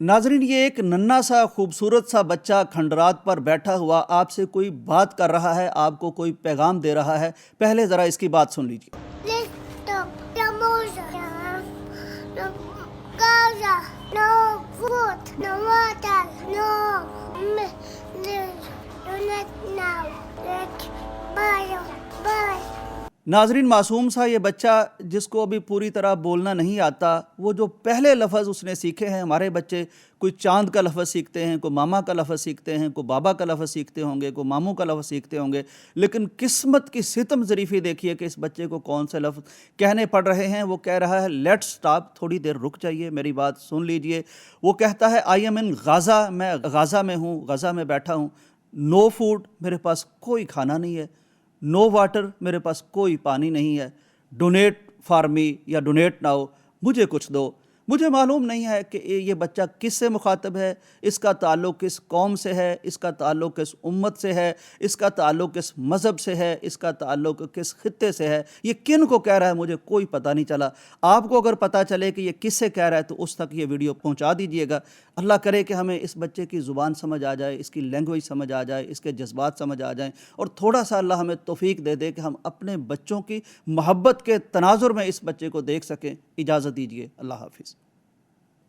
नाजरीन, ये एक नन्हा सा खूबसूरत सा बच्चा खंडरात पर बैठा हुआ आपसे कोई बात कर रहा है, आपको कोई पैगाम दे रहा है। पहले ज़रा इसकी बात सुन लीजिए। Let's talk. No more. No Gaza. No food. No water. No not now. Let's bye. Bye. नाजरीन, मासूम सा ये बच्चा जिसको अभी पूरी तरह बोलना नहीं आता, वो जो पहले लफ्ज़ उसने सीखे हैं, हमारे बच्चे कोई चांद का लफ्ज़ सीखते हैं, कोई मामा का लफ्ज़ सीखते हैं, कोई बाबा का लफ्ज़ सीखते होंगे, कोई मामू का लफ्ज़ सीखते होंगे, लेकिन किस्मत की सितम ज़रीफ़ी देखिए कि इस बच्चे को कौन से लफ्ज़ कहने पड़ रहे हैं। वो कह रहा है लेट्स स्टॉप, थोड़ी देर रुक जाइए, मेरी बात सुन लीजिए। वो कहता है आई एम इन गाज़ा, मैं गाज़ा में हूँ, गाज़ा में बैठा हूँ। नो फूड, मेरे पास कोई खाना नहीं है। नो वाटर, मेरे पास कोई पानी नहीं है। डोनेट फॉर मी या डोनेट नाउ, मुझे कुछ दो। मुझे मालूम नहीं है कि ये बच्चा किस से मुखातब है, इसका ताल्लुक़ किस कौम से है, इसका ताल्लुक़ किस उम्मत से है, इसका ताल्लुक़ किस मज़हब से है, इसका ताल्लुक़ किस खित्ते से है, ये किन को कह रहा है, मुझे कोई पता नहीं चला। आपको अगर पता चले कि ये किससे कह रहा है तो उस तक ये वीडियो पहुंचा दीजिएगा। अल्लाह करे कि हमें इस बच्चे की ज़ुबान समझ आ जाए, इसकी लैंग्वेज समझ आ जाए, इसके जज्बात समझ आ जाएँ, और थोड़ा सा अल्लाह हमें तौफीक दे दे कि हम अपने बच्चों की मोहब्बत के तनाजुर में इस बच्चे को देख सकें। इजाज़त दीजिए। अल्लाह हाफ़िज़।